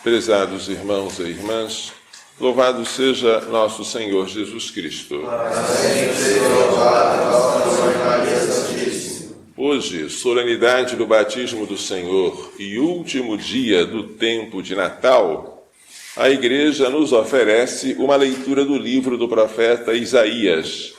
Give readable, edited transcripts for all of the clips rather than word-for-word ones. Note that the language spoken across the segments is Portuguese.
Prezados irmãos e irmãs, louvado seja nosso Senhor Jesus Cristo. Hoje, solenidade do batismo do Senhor e último dia do tempo de Natal, a Igreja nos oferece uma leitura do livro do profeta Isaías,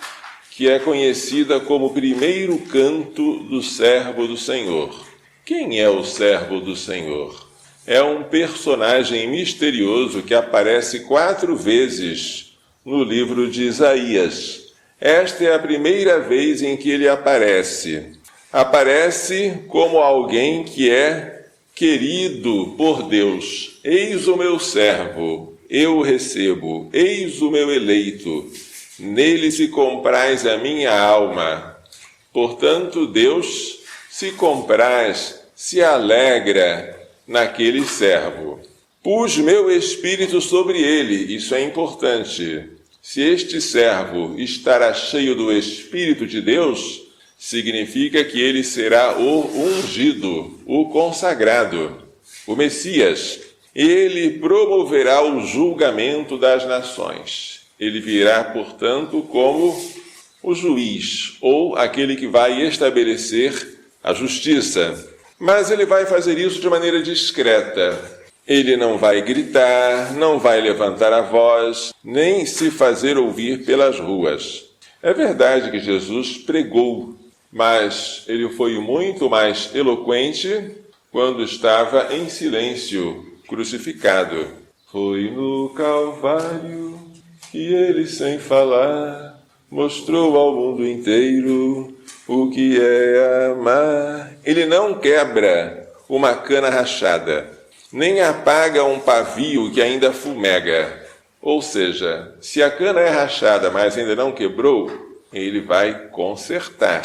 que é conhecida como o primeiro canto do servo do Senhor. Quem é o servo do Senhor? É um personagem misterioso que aparece 4 vezes no livro de Isaías. Esta é a primeira vez em que ele aparece. Aparece como alguém que é querido por Deus. Eis o meu servo, eu o recebo. Eis o meu eleito, nele se compraz a minha alma. Portanto, Deus se compraz, se alegra naquele servo. Pus meu espírito sobre ele, isso é importante. Se este servo estará cheio do Espírito de Deus, significa que ele será o ungido, o consagrado, o Messias. Ele promoverá o julgamento das nações. Ele virá, portanto, como o juiz, ou aquele que vai estabelecer a justiça. Mas ele vai fazer isso de maneira discreta. Ele não vai gritar, não vai levantar a voz, nem se fazer ouvir pelas ruas. É verdade que Jesus pregou, mas ele foi muito mais eloquente quando estava em silêncio, crucificado. Foi no Calvário que ele, sem falar, mostrou ao mundo inteiro o que é amar. Ele não quebra uma cana rachada, nem apaga um pavio que ainda fumega. Ou seja, se a cana é rachada, mas ainda não quebrou, ele vai consertar.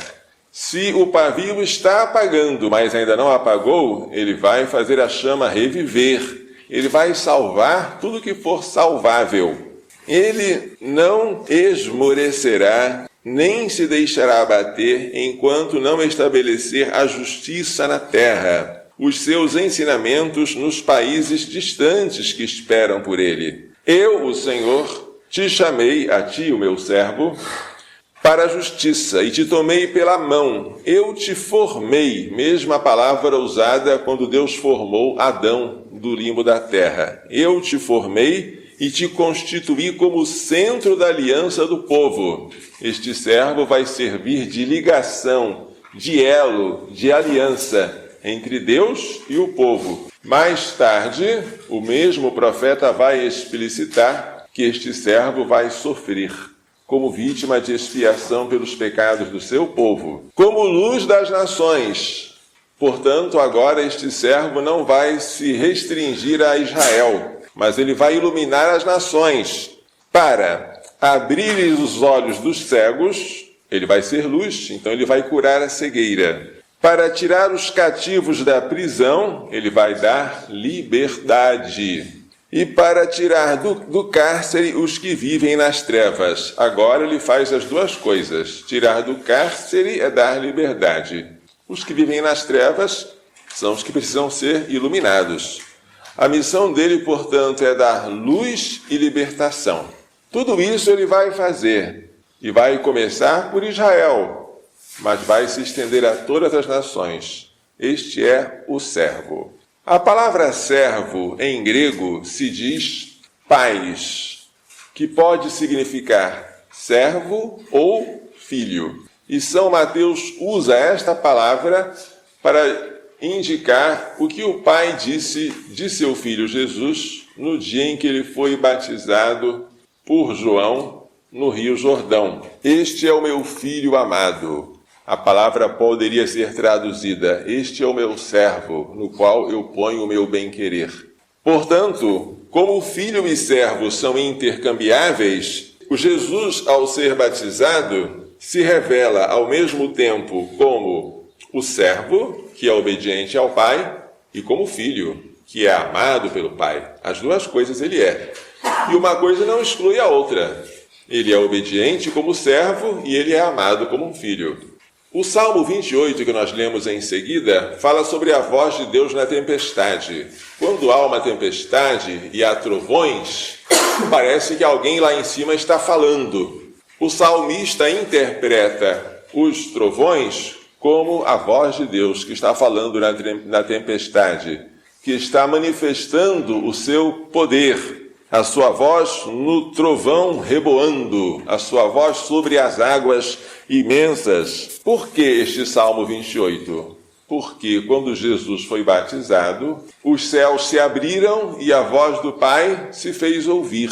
Se o pavio está apagando, mas ainda não apagou, ele vai fazer a chama reviver. Ele vai salvar tudo que for salvável. Ele não esmorecerá, nem se deixará abater enquanto não estabelecer a justiça na terra, os seus ensinamentos nos países distantes que esperam por ele. Eu, o Senhor, te chamei, a ti, o meu servo, para a justiça, e te tomei pela mão. Eu te formei, mesma palavra usada quando Deus formou Adão do limbo da terra. Eu te formei e te constituí como centro da aliança do povo. Este servo vai servir de ligação, de elo, de aliança entre Deus e o povo. Mais tarde, o mesmo profeta vai explicitar que este servo vai sofrer como vítima de expiação pelos pecados do seu povo, como luz das nações. Portanto, agora este servo não vai se restringir a Israel, mas ele vai iluminar as nações para abrir os olhos dos cegos. Ele vai ser luz, então ele vai curar a cegueira. Para tirar os cativos da prisão, ele vai dar liberdade. E para tirar do cárcere os que vivem nas trevas. Agora ele faz as duas coisas. Tirar do cárcere é dar liberdade. Os que vivem nas trevas são os que precisam ser iluminados. A missão dele, portanto, é dar luz e libertação. Tudo isso ele vai fazer. E vai começar por Israel, mas vai se estender a todas as nações. Este é o servo. A palavra servo, em grego, se diz pais, que pode significar servo ou filho. E São Mateus usa esta palavra para indicar o que o pai disse de seu filho Jesus no dia em que ele foi batizado por João no Rio Jordão. Este é o meu filho amado. A palavra poderia ser traduzida: este é o meu servo, no qual eu ponho o meu bem-querer. Portanto, como filho e servo são intercambiáveis, o Jesus, ao ser batizado, se revela ao mesmo tempo como o servo, que é obediente ao Pai, e como filho, que é amado pelo Pai. As duas coisas ele é. E uma coisa não exclui a outra. Ele é obediente como servo e ele é amado como um filho. O Salmo 28, que nós lemos em seguida, fala sobre a voz de Deus na tempestade. Quando há uma tempestade e há trovões, parece que alguém lá em cima está falando. O salmista interpreta os trovões como a voz de Deus que está falando na tempestade, que está manifestando o seu poder, a sua voz no trovão reboando, a sua voz sobre as águas imensas. Por que este Salmo 28? Porque quando Jesus foi batizado, os céus se abriram e a voz do Pai se fez ouvir.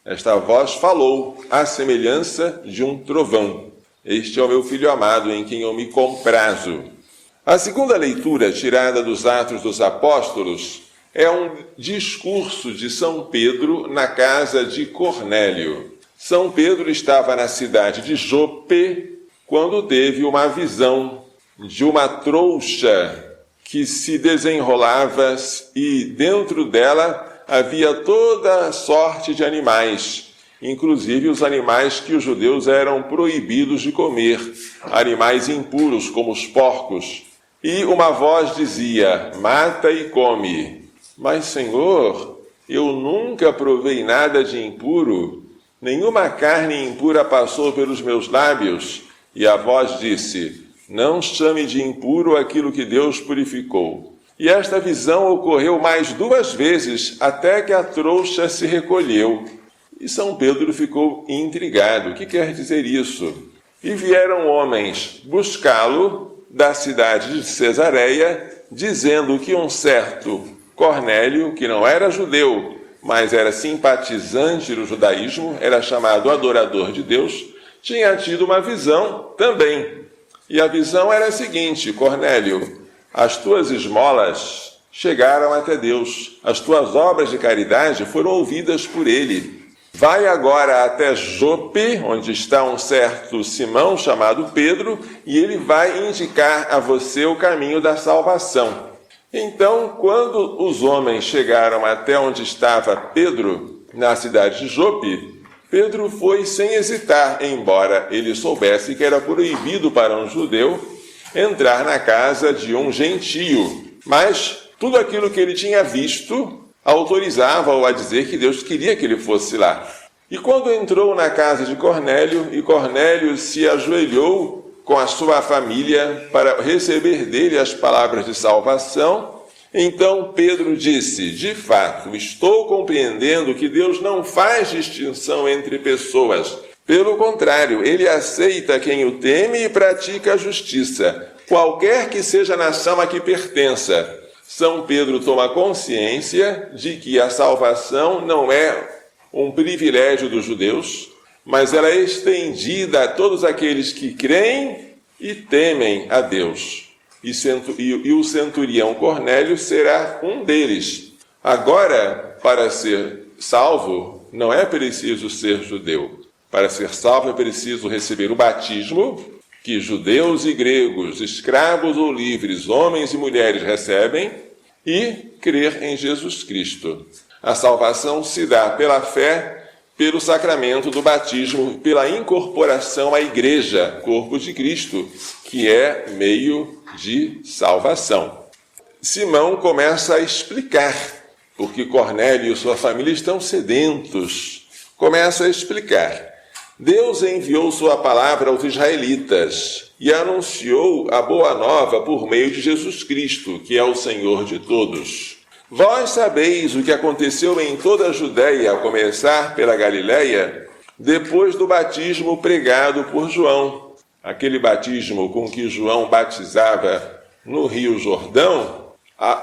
Esta voz falou, à semelhança de um trovão. Este é o meu Filho amado, em quem eu me comprazo. A segunda leitura, tirada dos Atos dos Apóstolos, é um discurso de São Pedro na casa de Cornélio. São Pedro estava na cidade de Jope quando teve uma visão de uma trouxa que se desenrolava e dentro dela havia toda sorte de animais, inclusive os animais que os judeus eram proibidos de comer, animais impuros como os porcos. E uma voz dizia: mata e come. Mas, Senhor, eu nunca provei nada de impuro, nenhuma carne impura passou pelos meus lábios. E a voz disse: não chame de impuro aquilo que Deus purificou. E esta visão ocorreu mais 2 vezes, até que a trouxa se recolheu. E São Pedro ficou intrigado. O que quer dizer isso? E vieram homens buscá-lo da cidade de Cesareia, dizendo que um certo Cornélio, que não era judeu, mas era simpatizante do judaísmo, era chamado adorador de Deus, tinha tido uma visão também. E a visão era a seguinte: Cornélio, as tuas esmolas chegaram até Deus, as tuas obras de caridade foram ouvidas por ele. Vai agora até Jope, onde está um certo Simão chamado Pedro, e ele vai indicar a você o caminho da salvação. Então, quando os homens chegaram até onde estava Pedro, na cidade de Jope, Pedro foi sem hesitar, embora ele soubesse que era proibido para um judeu entrar na casa de um gentio. Mas tudo aquilo que ele tinha visto autorizava-o a dizer que Deus queria que ele fosse lá. E quando entrou na casa de Cornélio, e Cornélio se ajoelhou com a sua família para receber dele as palavras de salvação, então Pedro disse: de fato, estou compreendendo que Deus não faz distinção entre pessoas. Pelo contrário, ele aceita quem o teme e pratica a justiça, qualquer que seja a nação a que pertença. São Pedro toma consciência de que a salvação não é um privilégio dos judeus, mas ela é estendida a todos aqueles que creem e temem a Deus. E o centurião Cornélio será um deles. Agora, para ser salvo, não é preciso ser judeu. Para ser salvo é preciso receber o batismo, que judeus e gregos, escravos ou livres, homens e mulheres recebem, e crer em Jesus Cristo. A salvação se dá pela fé, pelo sacramento do batismo, pela incorporação à igreja, corpo de Cristo, que é meio de salvação. Simão começa a explicar, porque Cornélio e sua família estão sedentos. Começa a explicar. Deus enviou sua palavra aos israelitas e anunciou a boa nova por meio de Jesus Cristo, que é o Senhor de todos. Vós sabeis o que aconteceu em toda a Judéia, a começar pela Galiléia, depois do batismo pregado por João. Aquele batismo com que João batizava no Rio Jordão,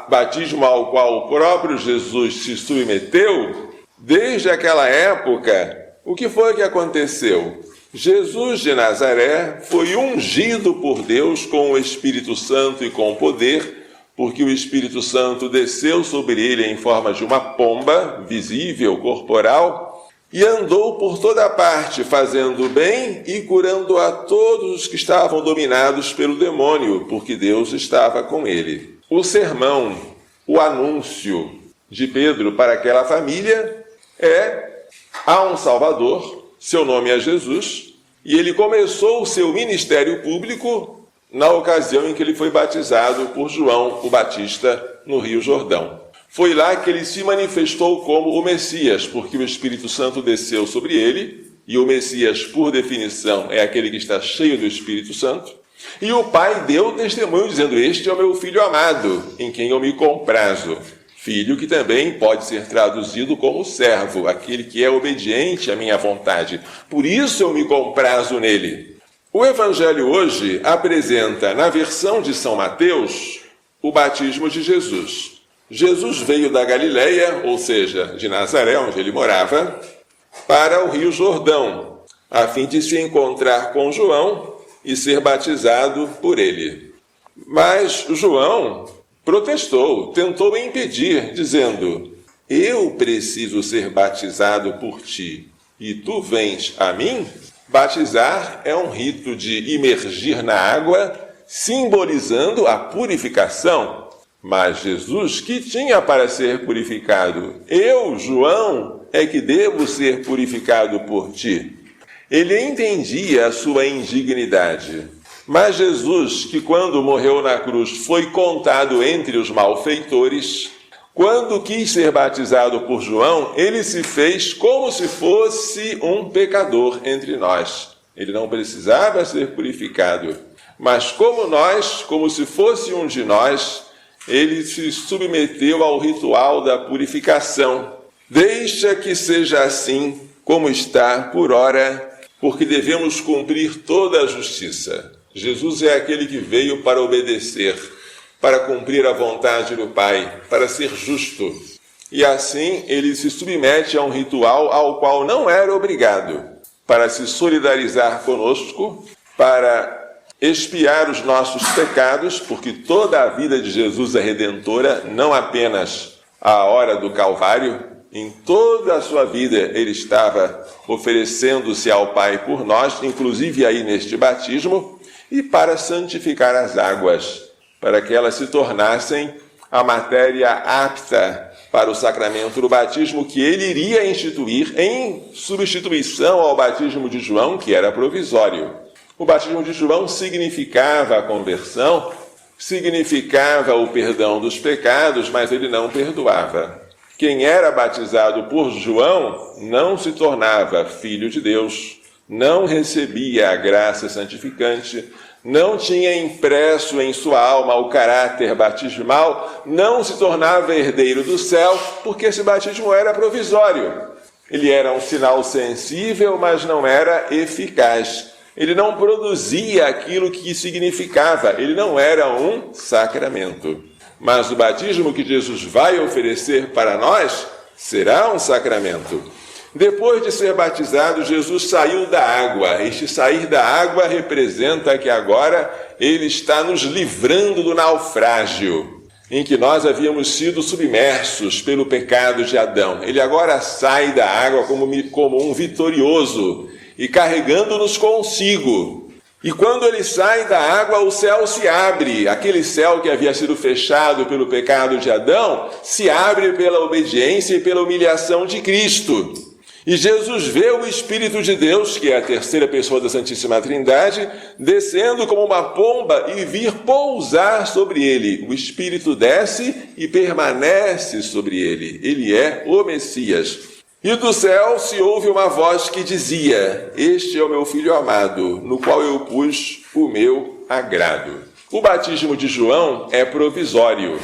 batismo ao qual o próprio Jesus se submeteu. Desde aquela época, o que foi que aconteceu? Jesus de Nazaré foi ungido por Deus com o Espírito Santo e com poder, porque o Espírito Santo desceu sobre ele em forma de uma pomba, visível, corporal, e andou por toda parte, fazendo bem e curando a todos os que estavam dominados pelo demônio, porque Deus estava com ele. O sermão, o anúncio de Pedro para aquela família há um Salvador, seu nome é Jesus, e ele começou o seu ministério público na ocasião em que ele foi batizado por João o Batista no Rio Jordão. Foi lá que ele se manifestou como o Messias, porque o Espírito Santo desceu sobre ele, e o Messias, por definição, é aquele que está cheio do Espírito Santo. E o Pai deu testemunho dizendo: este é o meu Filho amado, em quem eu me comprazo. Filho que também pode ser traduzido como servo, aquele que é obediente à minha vontade. Por isso eu me comprazo nele. O Evangelho hoje apresenta, na versão de São Mateus, o batismo de Jesus. Jesus veio da Galileia, ou seja, de Nazaré, onde ele morava, para o Rio Jordão, a fim de se encontrar com João e ser batizado por ele. Mas João protestou, tentou impedir, dizendo: eu preciso ser batizado por ti, e tu vens a mim? Batizar é um rito de imergir na água, simbolizando a purificação. Mas Jesus, que tinha para ser purificado? Eu, João, é que devo ser purificado por ti. Ele entendia a sua indignidade. Mas Jesus, que quando morreu na cruz foi contado entre os malfeitores, quando quis ser batizado por João, ele se fez como se fosse um pecador entre nós. Ele não precisava ser purificado, mas como nós, como se fosse um de nós, ele se submeteu ao ritual da purificação. Deixa que seja assim como está por ora, porque devemos cumprir toda a justiça. Jesus é aquele que veio para obedecer, para cumprir a vontade do Pai, para ser justo. E assim ele se submete a um ritual ao qual não era obrigado, para se solidarizar conosco, para expiar os nossos pecados, porque toda a vida de Jesus é redentora, não apenas a hora do Calvário. Em toda a sua vida ele estava oferecendo-se ao Pai por nós, inclusive aí neste batismo, e para santificar as águas, para que elas se tornassem a matéria apta para o sacramento do batismo que ele iria instituir em substituição ao batismo de João, que era provisório. O batismo de João significava a conversão, significava o perdão dos pecados, mas ele não perdoava. Quem era batizado por João não se tornava filho de Deus, não recebia a graça santificante, não tinha impresso em sua alma o caráter batismal, não se tornava herdeiro do céu, porque esse batismo era provisório. Ele era um sinal sensível, mas não era eficaz. Ele não produzia aquilo que significava, ele não era um sacramento. Mas o batismo que Jesus vai oferecer para nós será um sacramento. Depois de ser batizado, Jesus saiu da água. Este sair da água representa que agora ele está nos livrando do naufrágio em que nós havíamos sido submersos pelo pecado de Adão. Ele agora sai da água como um vitorioso e carregando-nos consigo. E quando ele sai da água, o céu se abre. Aquele céu que havia sido fechado pelo pecado de Adão se abre pela obediência e pela humilhação de Cristo. E Jesus vê o Espírito de Deus, que é a terceira pessoa da Santíssima Trindade, descendo como uma pomba e vir pousar sobre ele. O Espírito desce e permanece sobre ele. Ele é o Messias. E do céu se ouve uma voz que dizia: este é o meu Filho amado, no qual eu pus o meu agrado. O batismo de João é provisório,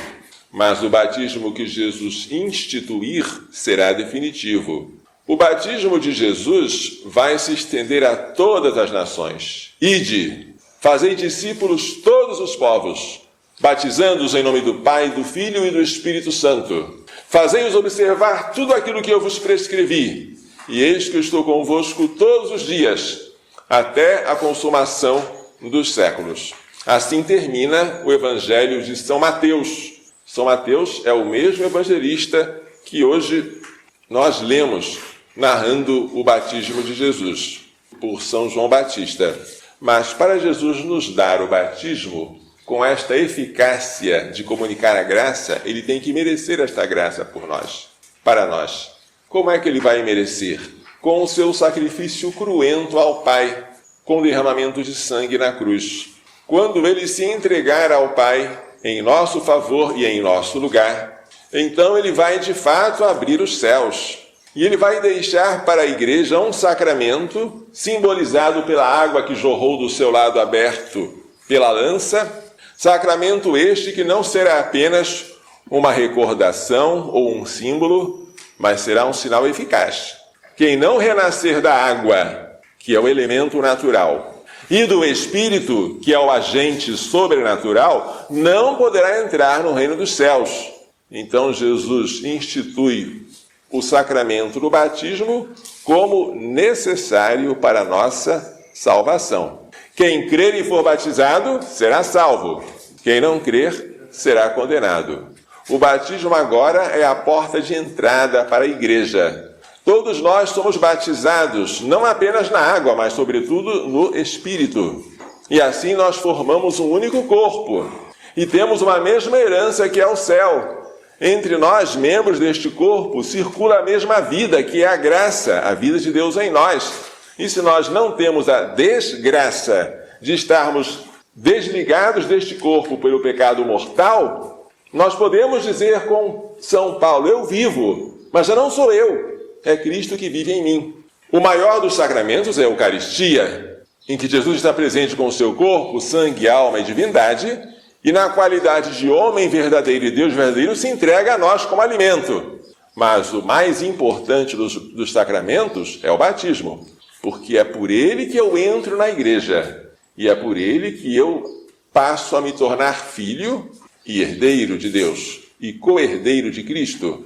mas o batismo que Jesus instituir será definitivo. O batismo de Jesus vai se estender a todas as nações. Ide, fazei discípulos todos os povos, batizando-os em nome do Pai, do Filho e do Espírito Santo. Fazei-os observar tudo aquilo que eu vos prescrevi, e eis que eu estou convosco todos os dias, até a consumação dos séculos. Assim termina o Evangelho de São Mateus. São Mateus é o mesmo evangelista que hoje nós lemos, narrando o batismo de Jesus, por São João Batista. Mas para Jesus nos dar o batismo, com esta eficácia de comunicar a graça, ele tem que merecer esta graça por nós, para nós. Como é que ele vai merecer? Com o seu sacrifício cruento ao Pai, com derramamento de sangue na cruz. quando ele se entregar ao Pai em nosso favor e em nosso lugar, então ele vai de fato abrir os céus. E ele vai deixar para a igreja um sacramento simbolizado pela água que jorrou do seu lado aberto pela lança, sacramento este que não será apenas uma recordação ou um símbolo, mas será um sinal eficaz. Quem não renascer da água, que é o elemento natural, e do Espírito, que é o agente sobrenatural, não poderá entrar no reino dos céus. Então Jesus institui o sacramento do batismo como necessário para a nossa salvação. Quem crer e for batizado será salvo. Quem não crer será condenado. O batismo agora é a porta de entrada para a igreja. Todos nós somos batizados, não apenas na água, mas sobretudo no Espírito. E assim nós formamos um único corpo. E temos uma mesma herança que é o céu. Entre nós, membros deste corpo, circula a mesma vida, que é a graça, a vida de Deus em nós. E se nós não temos a desgraça de estarmos desligados deste corpo pelo pecado mortal, nós podemos dizer com São Paulo, eu vivo, mas já não sou eu, é Cristo que vive em mim. O maior dos sacramentos é a Eucaristia, em que Jesus está presente com o seu corpo, sangue, alma e divindade, e na qualidade de homem verdadeiro e Deus verdadeiro se entrega a nós como alimento. Mas o mais importante dos sacramentos é o batismo, porque é por ele que eu entro na igreja, e é por ele que eu passo a me tornar filho e herdeiro de Deus, e co-herdeiro de Cristo.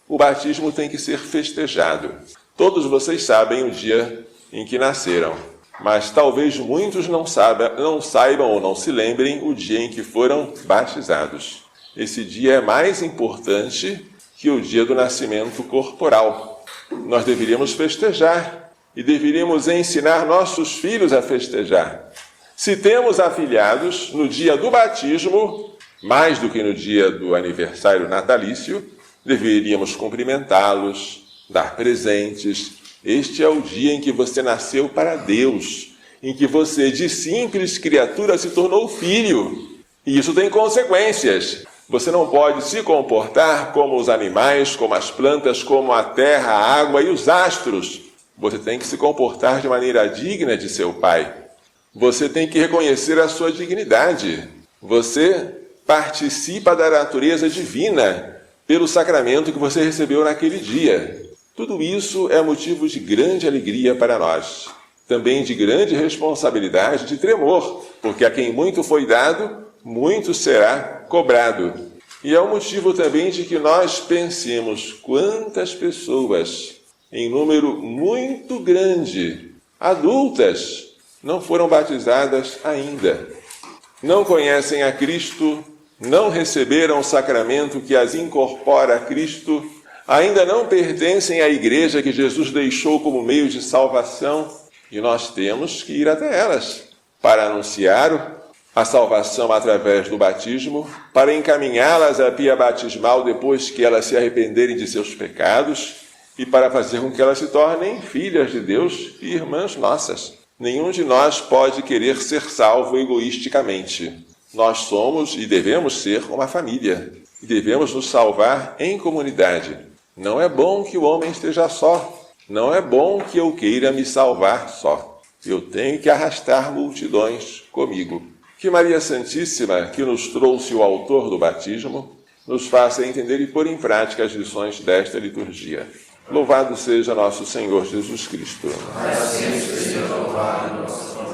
O batismo tem que ser festejado. Todos vocês sabem o dia em que nasceram, mas talvez muitos não saibam ou não se lembrem o dia em que foram batizados. Esse dia é mais importante que o dia do nascimento corporal. Nós deveríamos festejar e deveríamos ensinar nossos filhos a festejar. Se temos afilhados no dia do batismo, mais do que no dia do aniversário natalício, deveríamos cumprimentá-los, dar presentes. Este é o dia em que você nasceu para Deus, em que você de simples criatura se tornou filho. E isso tem consequências. Você não pode se comportar como os animais, como as plantas, como a terra, a água e os astros. Você tem que se comportar de maneira digna de seu pai. Você tem que reconhecer a sua dignidade. Você participa da natureza divina pelo sacramento que você recebeu naquele dia. Tudo isso é motivo de grande alegria para nós. Também de grande responsabilidade, de tremor, porque a quem muito foi dado, muito será cobrado. E é um motivo também de que nós pensemos quantas pessoas, em número muito grande, adultas, não foram batizadas ainda. Não conhecem a Cristo, não receberam o sacramento que as incorpora a Cristo, ainda não pertencem à igreja que Jesus deixou como meio de salvação, e nós temos que ir até elas para anunciar a salvação através do batismo, para encaminhá-las à pia batismal depois que elas se arrependerem de seus pecados e para fazer com que elas se tornem filhas de Deus e irmãs nossas. Nenhum de nós pode querer ser salvo egoisticamente. Nós somos e devemos ser uma família, e devemos nos salvar em comunidade. Não é bom que o homem esteja só. Não é bom que eu queira me salvar só. Eu tenho que arrastar multidões comigo. Que Maria Santíssima, que nos trouxe o autor do batismo, nos faça entender e pôr em prática as lições desta liturgia. Louvado seja nosso Senhor Jesus Cristo. Assim seja louvado nosso